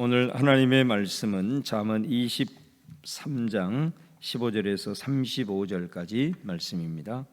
오늘 하나님의 말씀은 잠언 23장 15절에서 35절까지 말씀입니다.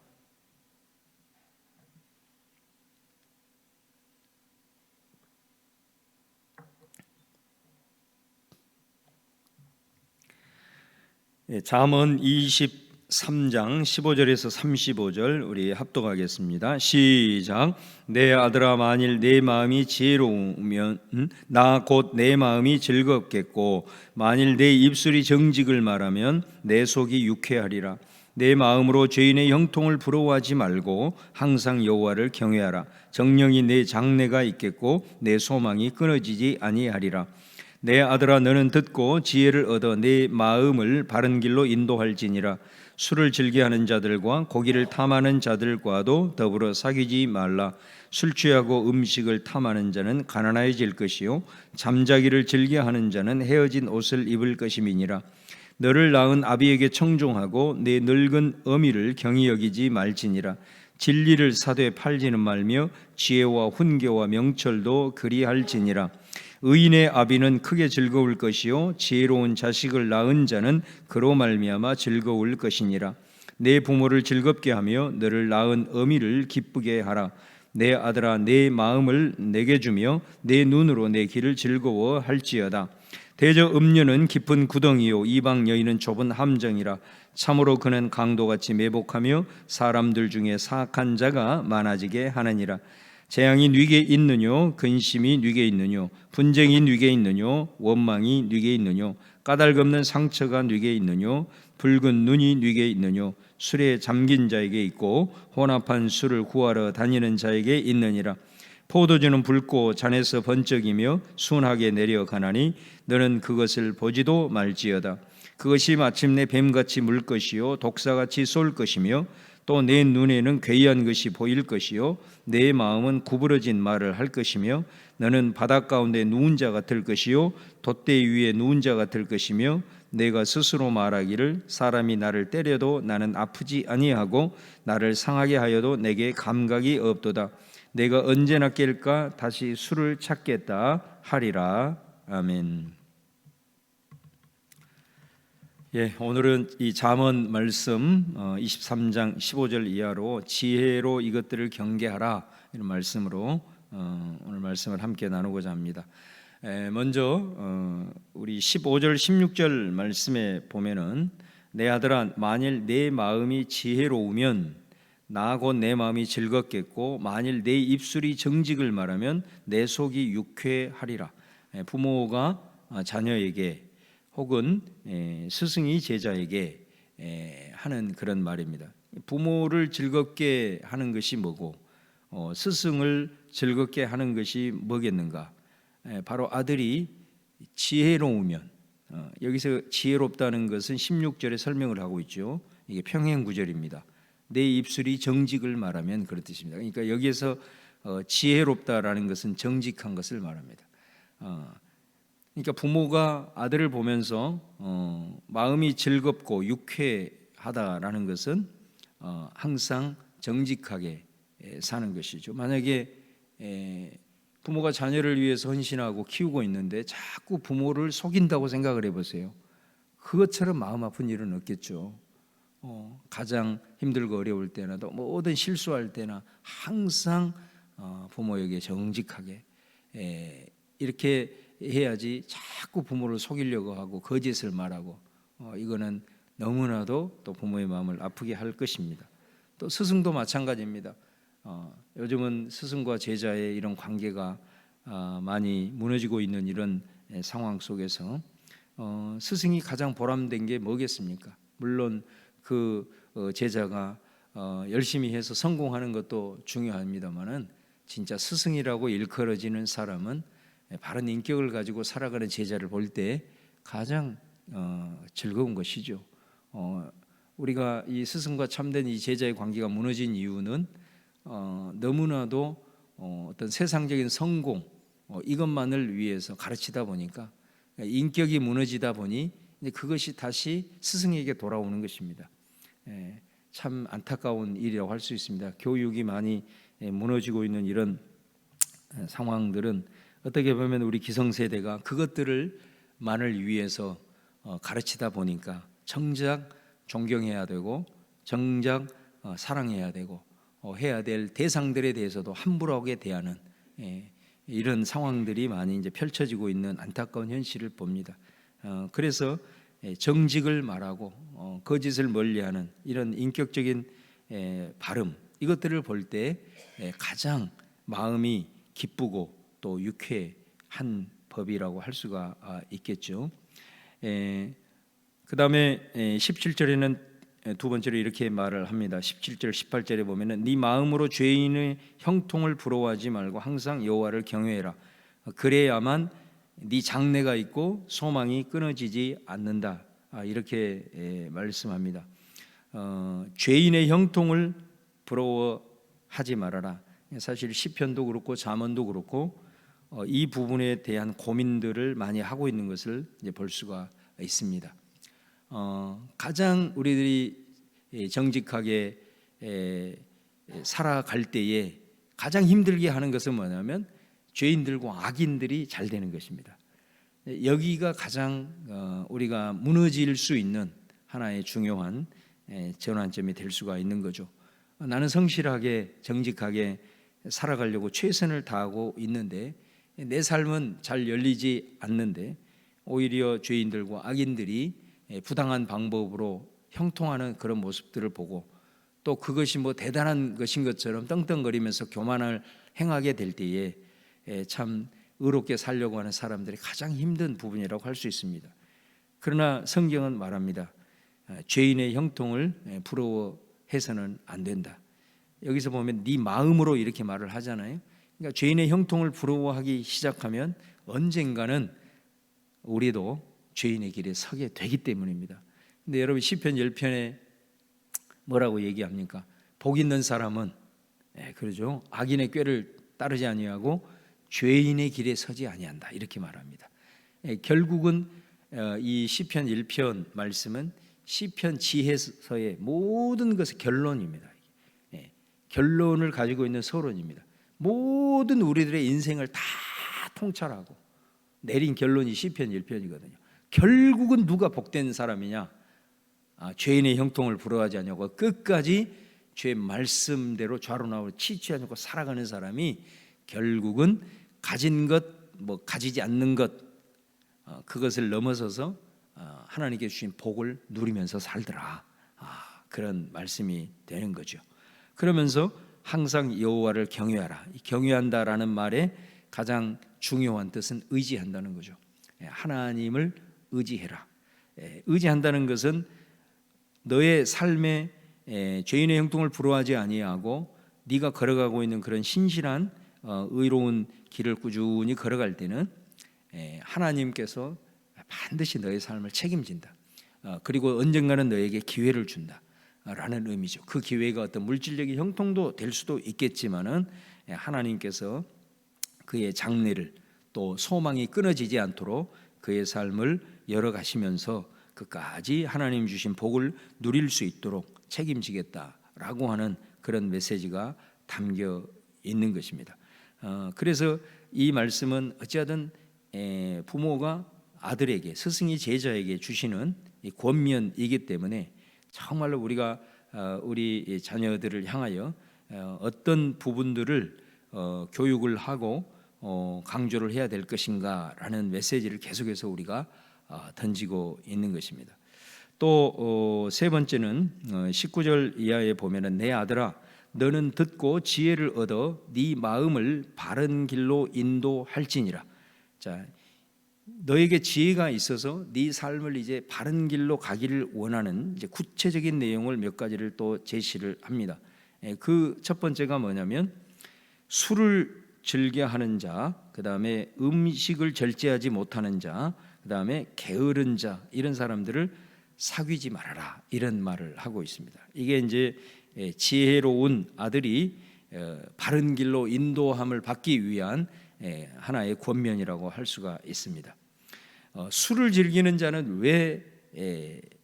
잠언 23장 15절에서 35절 우리 합독하겠습니다. 시작. 내 아들아, 만일 내 마음이 지혜로우면 나 곧 내 마음이 즐겁겠고, 만일 내 입술이 정직을 말하면 내 속이 유쾌하리라. 내 마음으로 죄인의 형통을 부러워하지 말고 항상 여호와를 경외하라. 정령이 내 장래가 있겠고 내 소망이 끊어지지 아니하리라. 내 아들아, 너는 듣고 지혜를 얻어 내 마음을 바른 길로 인도할지니라. 술을 즐겨하는 자들과 고기를 탐하는 자들과도 더불어 사귀지 말라. 술 취하고 음식을 탐하는 자는 가난해질 것이요 잠자기를 즐겨하는 자는 헤어진 옷을 입을 것임이니라. 너를 낳은 아비에게 청종하고 내 늙은 어미를 경히 여기지 말지니라. 진리를 사되 팔지는 말며 지혜와 훈계와 명철도 그리할지니라. 의인의 아비는 크게 즐거울 것이요 지혜로운 자식을 낳은 자는 그로 말미암아 즐거울 것이니라. 내 부모를 즐겁게 하며 너를 낳은 어미를 기쁘게 하라. 내 아들아, 내 마음을 내게 주며 내 눈으로 내 길을 즐거워할지어다. 대저 음녀는 깊은 구덩이요 이방 여인은 좁은 함정이라. 참으로 그는 강도같이 매복하며 사람들 중에 사악한 자가 많아지게 하느니라. 재앙이 네게 있느뇨? 근심이 네게 있느뇨? 분쟁이 네게 있느뇨? 원망이 네게 있느뇨? 까닭없는 상처가 네게 있느뇨? 붉은 눈이 네게 있느뇨? 술에 잠긴 자에게 있고 혼합한 술을 구하러 다니는 자에게 있느니라. 포도주는 붉고 잔에서 번쩍이며 순하게 내려가나니 너는 그것을 보지도 말지어다. 그것이 마침내 뱀같이 물 것이요 독사같이 쏠 것이며 또 내 눈에는 괴이한 것이 보일 것이요 내 마음은 구부러진 말을 할 것이며 너는 바닷 가운데 누운 자 같을 것이요 돛대 위에 누운 자 같을 것이며 내가 스스로 말하기를 사람이 나를 때려도 나는 아프지 아니하고 나를 상하게 하여도 내게 감각이 없도다. 내가 언제나 깰까 다시 술을 찾겠다 하리라. 아멘. 오늘은 이 잠언 말씀 23장 15절 이하로 지혜로 이것들을 경계하라 이런 말씀으로 오늘 말씀을 함께 나누고자 합니다. 먼저 우리 15절 16절 말씀에 보면은 내 아들아, 만일 내 마음이 지혜로우면 나 곧 내 마음이 즐겁겠고 만일 내 입술이 정직을 말하면 내 속이 유쾌하리라. 부모가 자녀에게 혹은 스승이 제자에게 하는 그런 말입니다. 부모를 즐겁게 하는 것이 뭐고 스승을 즐겁게 하는 것이 뭐겠는가? 바로 아들이 지혜로우면, 여기서 지혜롭다는 것은 16절에 설명을 하고 있죠. 이게 평행구절입니다. 내 입술이 정직을 말하면 그런 뜻입니다. 그러니까 여기에서 지혜롭다라는 것은 정직한 것을 말합니다. 그러니까 부모가 아들을 보면서 마음이 즐겁고 유쾌하다라는 것은 항상 정직하게 사는 것이죠. 만약에 부모가 자녀를 위해서 헌신하고 키우고 있는데 자꾸 부모를 속인다고 생각을 해보세요. 그것처럼 마음 아픈 일은 없겠죠. 가장 힘들고 어려울 때나 또 뭐든 실수할 때나 항상 부모에게 정직하게 이렇게 해야지 자꾸 부모를 속이려고 하고 거짓을 말하고 이거는 너무나도 또 부모의 마음을 아프게 할 것입니다. 또 스승도 마찬가지입니다. 요즘은 스승과 제자의 이런 관계가 많이 무너지고 있는 이런 상황 속에서 스승이 가장 보람된 게 뭐겠습니까? 물론 그 제자가 열심히 해서 성공하는 것도 중요합니다만은 진짜 스승이라고 일컬어지는 사람은 바른 인격을 가지고 살아가는 제자를 볼 때 가장 즐거운 것이죠. 우리가 이 스승과 참된 이 제자의 관계가 무너진 이유는 너무나도 어떤 세상적인 성공 이것만을 위해서 가르치다 보니까 인격이 무너지다 보니 그것이 다시 스승에게 돌아오는 것입니다. 참 안타까운 일이라고 할 수 있습니다. 교육이 많이 무너지고 있는 이런 상황들은 어떻게 보면 우리 기성세대가 그것들을만을 위해서 가르치다 보니까 정작 존경해야 되고 정작 사랑해야 되고 해야 될 대상들에 대해서도 함부로하게 대하는 이런 상황들이 많이 이제 펼쳐지고 있는 안타까운 현실을 봅니다. 그래서 정직을 말하고 거짓을 멀리하는 이런 인격적인 발음, 이것들을 볼 때 가장 마음이 기쁘고 또 유쾌한 법이라고 할 수가 있겠죠. 그 다음에 17절에는 두 번째로 이렇게 말을 합니다. 17절 18절에 보면은 네 마음으로 죄인의 형통을 부러워하지 말고 항상 여호와를 경외해라. 그래야만 네 장래가 있고 소망이 끊어지지 않는다. 이렇게 말씀합니다. 죄인의 형통을 부러워하지 말아라. 사실 시편도 그렇고 잠언도 그렇고 이 부분에 대한 고민들을 많이 하고 있는 것을 이제 볼 수가 있습니다. 가장 우리들이 정직하게 살아갈 때에 가장 힘들게 하는 것은 뭐냐면 죄인들과 악인들이 잘 되는 것입니다. 여기가 가장 우리가 무너질 수 있는 하나의 중요한 전환점이 될 수가 있는 거죠. 나는 성실하게 정직하게 살아가려고 최선을 다하고 있는데 내 삶은 잘 열리지 않는데 오히려 죄인들과 악인들이 부당한 방법으로 형통하는 그런 모습들을 보고 또 그것이 뭐 대단한 것인 것처럼 떵떵거리면서 교만을 행하게 될 때에 참 의롭게 살려고 하는 사람들이 가장 힘든 부분이라고 할 수 있습니다. 그러나 성경은 말합니다. 죄인의 형통을 부러워해서는 안 된다. 여기서 보면 네 마음으로 이렇게 말을 하잖아요. 그러니까 죄인의 형통을 부러워하기 시작하면 언젠가는 우리도 죄인의 길에 서게 되기 때문입니다. 근데 여러분 시편 10편에 뭐라고 얘기합니까? 복 있는 사람은 그러죠. 악인의 꾀를 따르지 아니하고 죄인의 길에 서지 아니한다. 이렇게 말합니다. 결국은 이 시편 1편 말씀은 시편 지혜서의 모든 것의 결론입니다. 결론을 가지고 있는 서론입니다. 모든 우리들의 인생을 다 통찰하고 내린 결론이 시편 1편이거든요. 결국은 누가 복된 사람이냐? 죄인의 형통을 부러워하지 않냐고 끝까지 죄 말씀대로 좌로나로 치취하지 않고 살아가는 사람이 결국은 가진 것, 뭐 가지지 않는 것, 그것을 넘어서서 하나님께 주신 복을 누리면서 살더라. 그런 말씀이 되는 거죠. 그러면서 항상 여호와를 경외하라. 경외한다라는 말의 가장 중요한 뜻은 의지한다는 거죠. 하나님을 의지해라. 의지한다는 것은 너의 삶에 죄인의 형통을 부러워하지 아니하고 네가 걸어가고 있는 그런 신실한 의로운 길을 꾸준히 걸어갈 때는 하나님께서 반드시 너의 삶을 책임진다. 그리고 언젠가는 너에게 기회를 준다. 라는 의미죠. 그 기회가 어떤 물질적인 형통도 될 수도 있겠지만은 하나님께서 그의 장래를 또 소망이 끊어지지 않도록 그의 삶을 열어가시면서 끝까지 하나님 주신 복을 누릴 수 있도록 책임지겠다라고 하는 그런 메시지가 담겨 있는 것입니다. 그래서 이 말씀은 어찌하든 부모가 아들에게, 스승이 제자에게 주시는 권면이기 때문에 정말로 우리가 우리 자녀들을 향하여 어떤 부분들을 교육을 하고 강조를 해야 될 것인가라는 메시지를 계속해서 우리가 던지고 있는 것입니다. 또 세 번째는 19절 이하에 보면은 내 아들아 너는 듣고 지혜를 얻어 네 마음을 바른 길로 인도할지니라. 자, 너에게 지혜가 있어서 네 삶을 이제 바른 길로 가기를 원하는 이제 구체적인 내용을 몇 가지를 또 제시를 합니다. 그 첫 번째가 뭐냐면 술을 즐겨하는 자, 그 다음에 음식을 절제하지 못하는 자, 그 다음에 게으른 자, 이런 사람들을 사귀지 말아라, 이런 말을 하고 있습니다. 이게 이제 지혜로운 아들이 바른 길로 인도함을 받기 위한 하나의 권면이라고 할 수가 있습니다. 술을 즐기는 자는 왜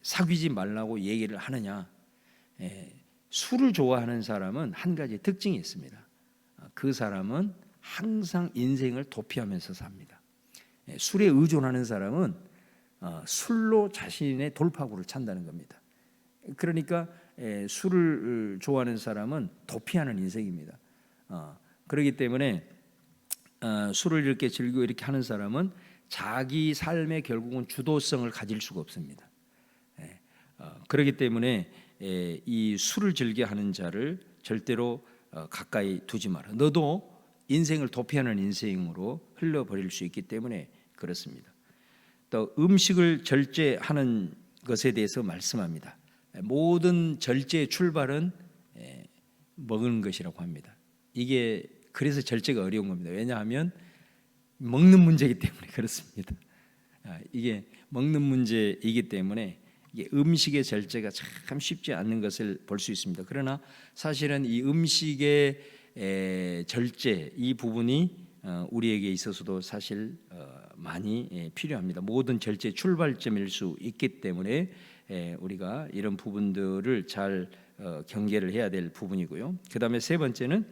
사귀지 말라고 얘기를 하느냐? 술을 좋아하는 사람은 한 가지 특징이 있습니다. 그 사람은 항상 인생을 도피하면서 삽니다. 술에 의존하는 사람은 술로 자신의 돌파구를 찬다는 겁니다. 그러니까 술을 좋아하는 사람은 도피하는 인생입니다. 그렇기 때문에 술을 이렇게 즐기고 이렇게 하는 사람은 자기 삶의 결국은 주도성을 가질 수가 없습니다. 그렇기 때문에 이 술을 즐겨 하는 자를 절대로 가까이 두지 마라. 너도 인생을 도피하는 인생으로 흘러버릴 수 있기 때문에 그렇습니다. 또 음식을 절제하는 것에 대해서 말씀합니다. 모든 절제의 출발은 먹는 것이라고 합니다. 이게 그래서 절제가 어려운 겁니다. 왜냐하면 먹는 문제이기 때문에 그렇습니다. 이게 먹는 문제이기 때문에 이게 음식의 절제가 참 쉽지 않는 것을 볼 수 있습니다. 그러나 사실은 이 음식의 절제 이 부분이 우리에게 있어서도 사실 많이 필요합니다. 모든 절제의 출발점일 수 있기 때문에 우리가 이런 부분들을 잘 경계를 해야 될 부분이고요. 그 다음에 세 번째는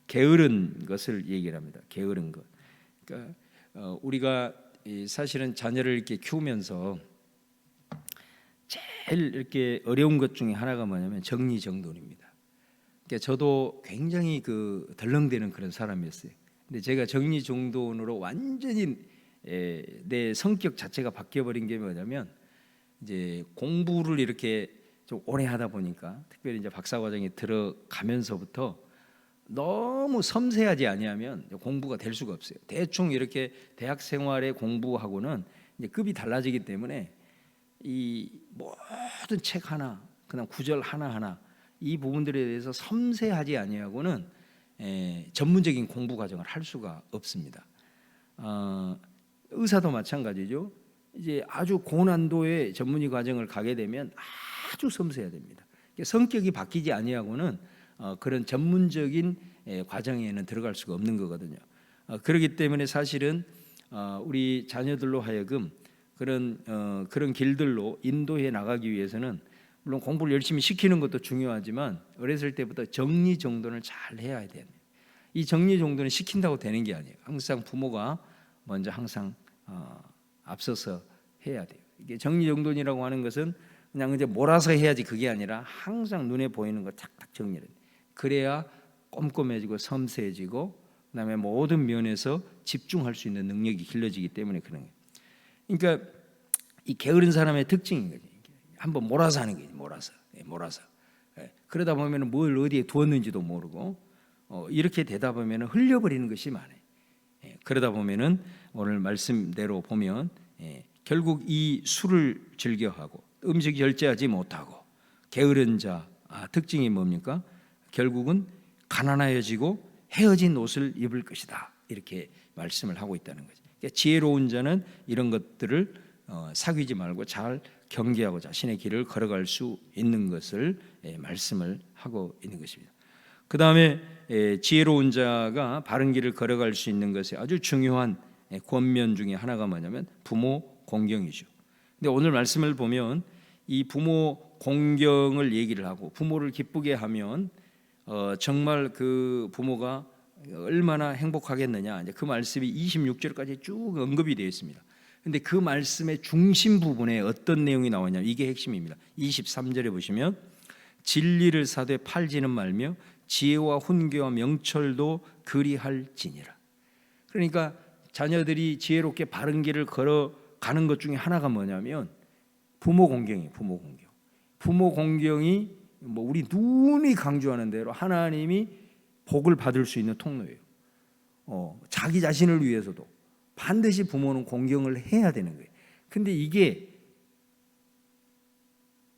게으른 것을 얘기를 합니다. 게으른 것. 그러니까 우리가 사실은 자녀를 이렇게 키우면서 제일 이렇게 어려운 것 중에 하나가 뭐냐면 정리정돈입니다. 그러니까 저도 굉장히 덜렁대는 그런 사람이었어요. 근데 제가 정리정돈으로 완전히 내 성격 자체가 바뀌어버린 게 뭐냐면 이제 공부를 이렇게 좀 오래 하다 보니까 특별히 이제 박사과정에 들어가면서부터 너무 섬세하지 아니하면 공부가 될 수가 없어요. 대충 이렇게 대학 생활의 공부하고는 이제 급이 달라지기 때문에 이 모든 책 하나, 그다음 구절 하나 이 부분들에 대해서 섬세하지 아니하고는 전문적인 공부 과정을 할 수가 없습니다. 의사도 마찬가지죠. 이제 아주 고난도의 전문의 과정을 가게 되면 아주 섬세해야 됩니다. 성격이 바뀌지 아니하고는 그런 전문적인 과정에는 들어갈 수가 없는 거거든요. 그렇기 때문에 사실은 우리 자녀들로 하여금 그런 길들로 인도해 나가기 위해서는 물론 공부를 열심히 시키는 것도 중요하지만 어렸을 때부터 정리정돈을 잘 해야 돼요. 이 정리정돈을 시킨다고 되는 게 아니에요. 항상 부모가 먼저 항상 앞서서 해야 돼요. 이게 정리정돈이라고 하는 것은 그냥 이제 몰아서 해야지 그게 아니라 항상 눈에 보이는 거 탁탁 정리를 해요. 그래야 꼼꼼해지고 섬세해지고 그다음에 모든 면에서 집중할 수 있는 능력이 길러지기 때문에 그런 거예요. 그러니까 이 게으른 사람의 특징인 거죠. 한번 몰아서 하는 거예요. 몰아서. 그러다 보면 뭘 어디에 두었는지도 모르고 이렇게 되다 보면 흘려버리는 것이 많아요. 그러다 보면은 오늘 말씀대로 보면 결국 이 술을 즐겨하고 음식 절제하지 못하고 게으른 자 특징이 뭡니까? 결국은 가난해지고 헤어진 옷을 입을 것이다. 이렇게 말씀을 하고 있다는 거죠. 그러니까 지혜로운 자는 이런 것들을 사귀지 말고 잘 경계하고 자신의 길을 걸어갈 수 있는 것을 말씀을 하고 있는 것입니다. 그 다음에 지혜로운 자가 바른 길을 걸어갈 수 있는 것에 아주 중요한 권면 중에 하나가 뭐냐면 부모 공경이죠. 근데 오늘 말씀을 보면 이 부모 공경을 얘기를 하고 부모를 기쁘게 하면 정말 그 부모가 얼마나 행복하겠느냐, 이제 그 말씀이 26절까지 쭉 언급이 되어 있습니다. 근데 그 말씀의 중심 부분에 어떤 내용이 나오냐면 이게 핵심입니다. 23절에 보시면 진리를 사되 팔지는 말며 지혜와 훈계와 명철도 그리할지니라. 그러니까 자녀들이 지혜롭게 바른 길을 걸어가는 것 중에 하나가 뭐냐면 부모 공경이에요. 부모 공경이 우리 눈이 강조하는 대로 하나님이 복을 받을 수 있는 통로예요. 자기 자신을 위해서도 반드시 부모는 공경을 해야 되는 거예요. 근데 이게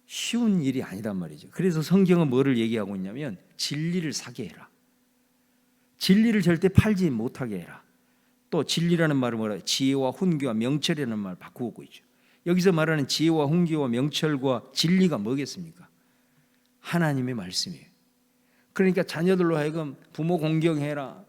쉬운 일이 아니란 말이죠. 그래서 성경은 뭐를 얘기하고 있냐면 진리를 사게 해라. 진리를 절대 팔지 못하게 해라. 또 진리라는 말은 뭐라? 지혜와 훈계와 명철이라는 말을 바꾸고 있죠. 여기서 말하는 지혜와 훈계와 명철과 진리가 뭐겠습니까? 하나님의 말씀이에요. 그러니까 자녀들로 하여금 부모 공경해라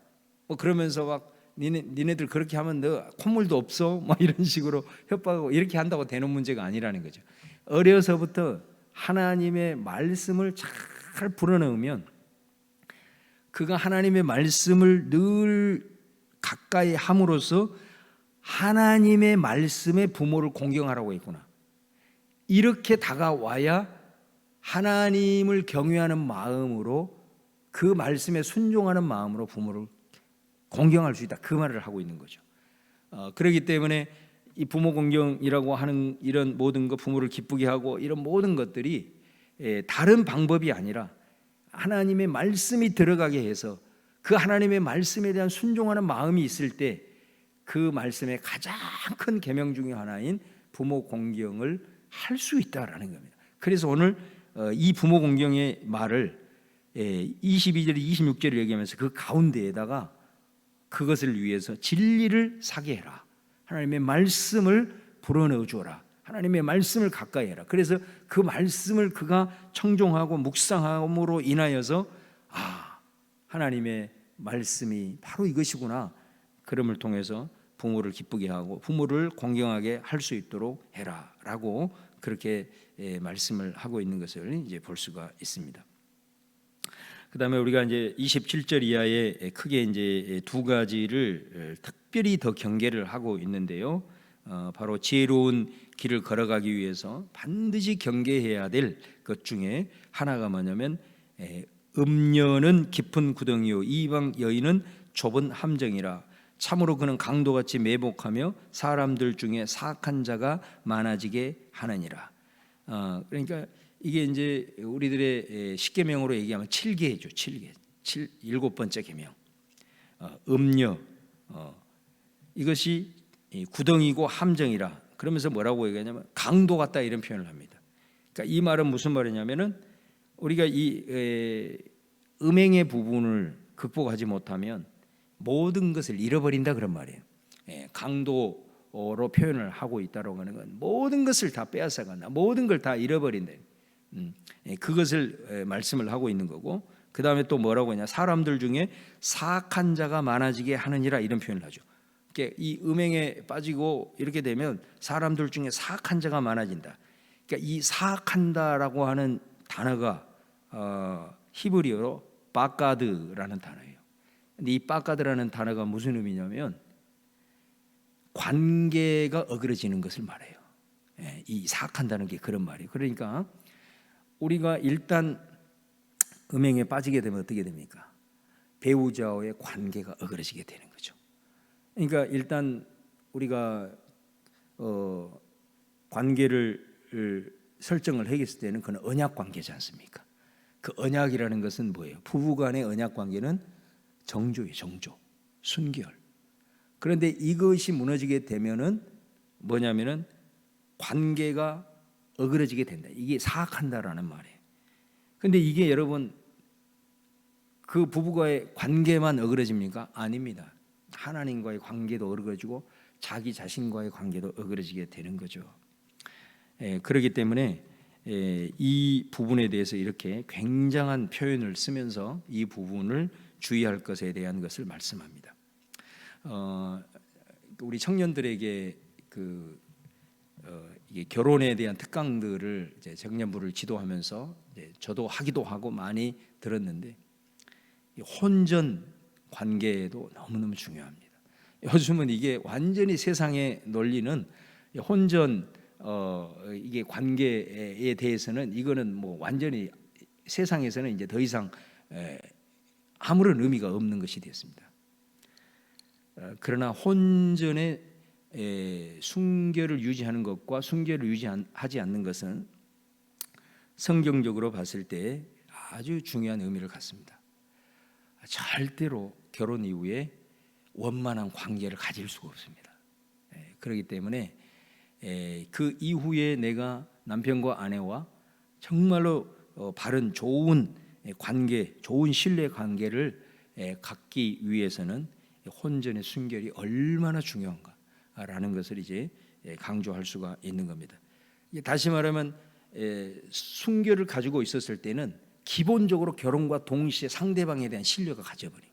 그러면서 막 니네들 그렇게 하면 너 콧물도 없어 이런 식으로 협박하고 이렇게 한다고 되는 문제가 아니라는 거죠. 어려서부터 하나님의 말씀을 잘 불어넣으면 그가 하나님의 말씀을 늘 가까이 함으로써 하나님의 말씀에 부모를 공경하라고 했구나. 이렇게 다가와야 하나님을 경외하는 마음으로, 그 말씀에 순종하는 마음으로 부모를 공경할 수 있다, 그 말을 하고 있는 거죠. 그렇기 때문에 이 부모 공경이라고 하는 이런 모든 것, 부모를 기쁘게 하고 이런 모든 것들이 다른 방법이 아니라 하나님의 말씀이 들어가게 해서 그 하나님의 말씀에 대한 순종하는 마음이 있을 때 그 말씀의 가장 큰 계명 중에 하나인 부모 공경을 할 수 있다라는 겁니다. 그래서 오늘 이 부모 공경의 말을 22절, 26절을 얘기하면서 그 가운데에다가 그것을 위해서 진리를 사게 해라, 하나님의 말씀을 불어넣어 주어라, 하나님의 말씀을 가까이 해라. 그래서 그 말씀을 그가 청종하고 묵상함으로 인하여서 하나님의 말씀이 바로 이것이구나, 그럼을 통해서 부모를 기쁘게 하고 부모를 공경하게 할 수 있도록 해라 라고 그렇게 말씀을 하고 있는 것을 이제 볼 수가 있습니다. 그 다음에 우리가 이제 27절 이하에 크게 이제 두 가지를 특별히 더 경계를 하고 있는데요. 바로 지혜로운 길을 걸어가기 위해서 반드시 경계해야 될 것 중에 하나가 뭐냐면, 음녀는 깊은 구덩이요 이방 여인은 좁은 함정이라. 참으로 그는 강도같이 매복하며 사람들 중에 사악한 자가 많아지게 하느니라. 그러니까 이게 이제 우리들의 십계명으로 얘기하면 7계죠. 7계, 일곱 번째 계명. 음녀, 이것이 구덩이고 함정이라. 그러면서 뭐라고 얘기하냐면 강도 같다, 이런 표현을 합니다. 그러니까 이 말은 무슨 말이냐면은, 우리가 이 음행의 부분을 극복하지 못하면 모든 것을 잃어버린다, 그런 말이에요. 강도로 표현을 하고 있다고 하는 건 모든 것을 다 빼앗아간다, 모든 걸 다 잃어버린다, 그것을 말씀을 하고 있는 거고, 그 다음에 또 뭐라고 하냐, 사람들 중에 사악한 자가 많아지게 하느니라, 이런 표현을 하죠. 그러니까 이 음행에 빠지고 이렇게 되면 사람들 중에 사악한 자가 많아진다. 그러니까 이 사악한다라고 하는 단어가 히브리어로 바가드라는 단어예요. 근데 이 바가드라는 단어가 무슨 의미냐면 관계가 어그러지는 것을 말해요. 이 사악한다는 게 그런 말이에요. 그러니까 우리가 일단 음행에 빠지게 되면 어떻게 됩니까? 배우자와의 관계가 어그러지게 되는 거죠. 그러니까 일단 우리가 관계를 설정을 하겠을 때는 그건 언약 관계지 않습니까? 그 언약이라는 것은 뭐예요? 부부간의 언약 관계는 정조예요. 정조, 순결. 그런데 이것이 무너지게 되면은 뭐냐면은 관계가 어그러지게 된다. 이게 사악한다라는 말이에요. 근데 이게 여러분, 그 부부와의 관계만 어그러집니까? 아닙니다. 하나님과의 관계도 어그러지고 자기 자신과의 관계도 어그러지게 되는 거죠. 그렇기 때문에 이 부분에 대해서 이렇게 굉장한 표현을 쓰면서 이 부분을 주의할 것에 대한 것을 말씀합니다. 우리 청년들에게 이게 결혼에 대한 특강들을 이제 청년부를 지도하면서 저도 하기도 하고 많이 들었는데, 혼전 관계도 너무너무 중요합니다. 요즘은 이게 완전히 세상의 논리는 혼전 이게 관계에 대해서는 이거는 뭐 완전히 세상에서는 이제 더 이상 아무런 의미가 없는 것이 됐습니다. 그러나 혼전의 순결을 유지하는 것과 순결을 유지하지 않는 것은 성경적으로 봤을 때 아주 중요한 의미를 갖습니다. 절대로 결혼 이후에 원만한 관계를 가질 수가 없습니다. 그렇기 때문에 그 이후에 내가 남편과 아내와 정말로 바른 좋은 관계, 좋은 신뢰 관계를 갖기 위해서는 혼전의 순결이 얼마나 중요한가라는 것을 이제 강조할 수가 있는 겁니다. 다시 말하면 순결을 가지고 있었을 때는 기본적으로 결혼과 동시에 상대방에 대한 신뢰가 가져버린.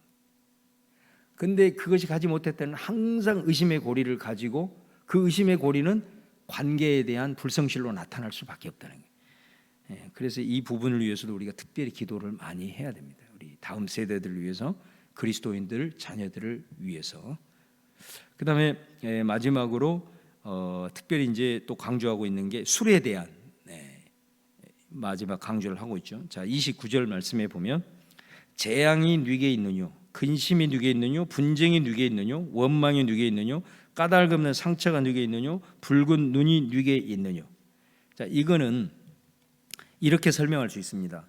근데 그것이 가지 못할 때는 항상 의심의 고리를 가지고, 그 의심의 고리는 관계에 대한 불성실로 나타날 수밖에 없다는 거예요. 그래서 이 부분을 위해서도 우리가 특별히 기도를 많이 해야 됩니다. 우리 다음 세대들을 위해서 그리스도인들 자녀들을 위해서. 그다음에 마지막으로 특별히 이제 또 강조하고 있는 게 술에 대한 마지막 강조를 하고 있죠. 자, 29절 말씀에 보면 재앙이 네게 있느뇨, 근심이 네게 있느뇨, 분쟁이 네게 있느뇨, 원망이 네게 있느뇨, 까닭 없는 상처가 네게 있느뇨, 붉은 눈이 네게 있느뇨. 자, 이거는 이렇게 설명할 수 있습니다.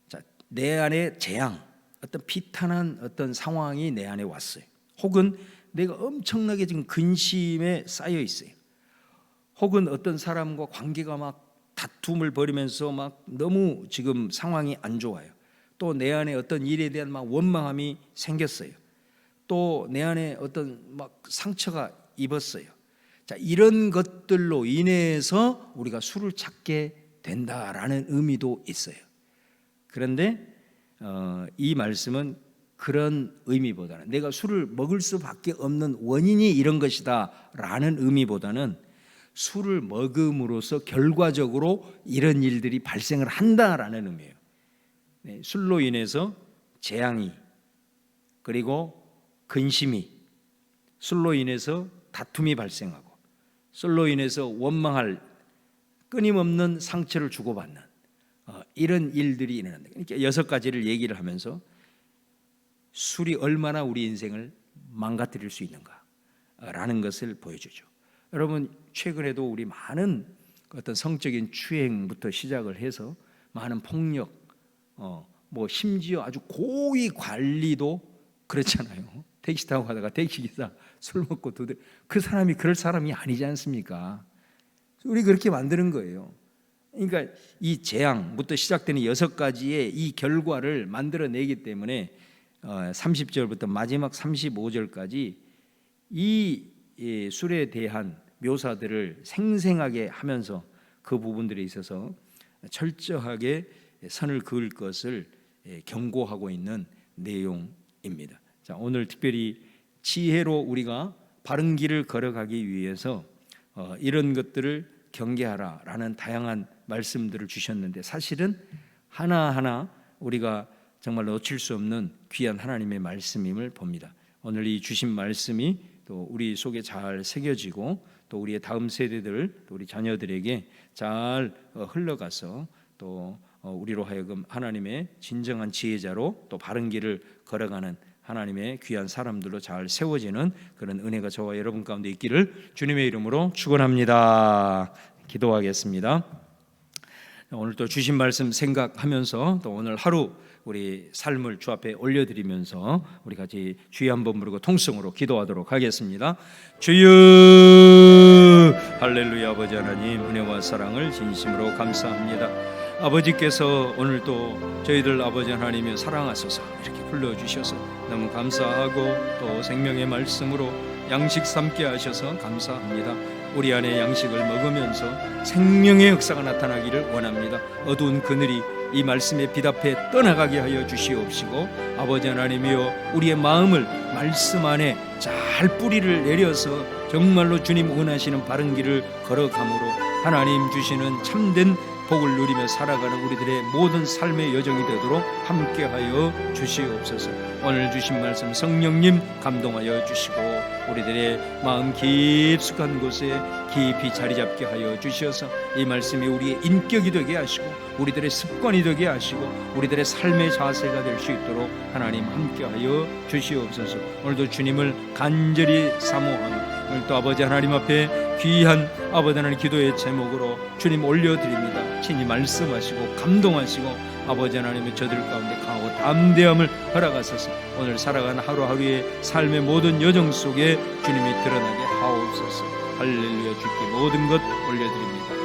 자, 내 안에 재앙, 어떤 비탄한 어떤 상황이 내 안에 왔어요. 혹은 내가 엄청나게 지금 근심에 쌓여 있어요. 혹은 어떤 사람과 관계가 막 다툼을 벌이면서 막 너무 지금 상황이 안 좋아요. 또 내 안에 어떤 일에 대한 막 원망함이 생겼어요. 또 내 안에 어떤 막 상처가 입었어요. 자, 이런 것들로 인해서 우리가 술을 찾게 된다라는 의미도 있어요. 그런데 이 말씀은 그런 의미보다는 내가 술을 먹을 수밖에 없는 원인이 이런 것이다라는 의미보다는 술을 먹음으로써 결과적으로 이런 일들이 발생을 한다라는 의미예요. 술로 인해서 재앙이, 그리고 근심이, 술로 인해서 다툼이 발생하고, 술로 인해서 원망할, 끊임없는 상처를 주고받는 이런 일들이 일어난다. 그러니까 6가지를 얘기를 하면서 술이 얼마나 우리 인생을 망가뜨릴 수 있는가라는 것을 보여주죠. 여러분, 최근에도 우리 많은 어떤 성적인 추행부터 시작을 해서 많은 폭력, 뭐 심지어 아주 고위 관리도 그렇잖아요. 택시 타고 가다가 택시기사 술 먹고 두들, 그 사람이 그럴 사람이 아니지 않습니까? 우리 그렇게 만드는 거예요. 그러니까 이 재앙부터 시작되는 6가지의 이 결과를 만들어내기 때문에 30절부터 마지막 35절까지 이 술에 대한 묘사들을 생생하게 하면서 그 부분들에 있어서 철저하게 선을 그을 것을 경고하고 있는 내용입니다. 자, 오늘 특별히 지혜로 우리가 바른 길을 걸어가기 위해서 이런 것들을 경계하라라는 다양한 말씀들을 주셨는데, 사실은 하나하나 우리가 정말 놓칠 수 없는 귀한 하나님의 말씀임을 봅니다. 오늘 이 주신 말씀이 또 우리 속에 잘 새겨지고 또 우리의 다음 세대들, 또 우리 자녀들에게 잘 흘러가서 또 우리로 하여금 하나님의 진정한 지혜자로 또 바른 길을 걸어가는 하나님의 귀한 사람들로 잘 세워지는 그런 은혜가 저와 여러분 가운데 있기를 주님의 이름으로 축원합니다. 기도하겠습니다. 오늘 또 주신 말씀 생각하면서 또 오늘 하루 우리 삶을 주 앞에 올려드리면서 우리 같이 주여 한번 부르고 통성으로 기도하도록 하겠습니다. 주여, 할렐루야. 아버지 하나님, 은혜와 사랑을 진심으로 감사합니다. 아버지께서 오늘도 저희들 아버지 하나님을 사랑하소서 이렇게 불러주셔서 너무 감사하고, 또 생명의 말씀으로 양식 삼게 하셔서 감사합니다. 우리 안에 양식을 먹으면서 생명의 역사가 나타나기를 원합니다. 어두운 그늘이 이 말씀에 빛 앞에 떠나가게 하여 주시옵시고, 아버지 하나님이여, 우리의 마음을 말씀 안에 잘 뿌리를 내려서 정말로 주님 원하시는 바른 길을 걸어감으로 하나님 주시는 참된 복을 누리며 살아가는 우리들의 모든 삶의 여정이 되도록 함께하여 주시옵소서. 오늘 주신 말씀 성령님 감동하여 주시고, 우리들의 마음 깊숙한 곳에 깊이 자리 잡게 하여 주셔서 이 말씀이 우리의 인격이 되게 하시고 우리들의 습관이 되게 하시고 우리들의 삶의 자세가 될 수 있도록 하나님 함께하여 주시옵소서. 오늘도 주님을 간절히 사모하며 오늘도 아버지 하나님 앞에 귀한 아버지 하나님 기도의 제목으로 주님 올려드립니다. 친히 말씀하시고 감동하시고 아버지 하나님의 저들 가운데 강하고 담대함을 허락하소서. 오늘 살아가는 하루하루의 삶의 모든 여정 속에 주님이 드러나게 하옵소서. 할렐루야. 주께 모든 것 올려드립니다.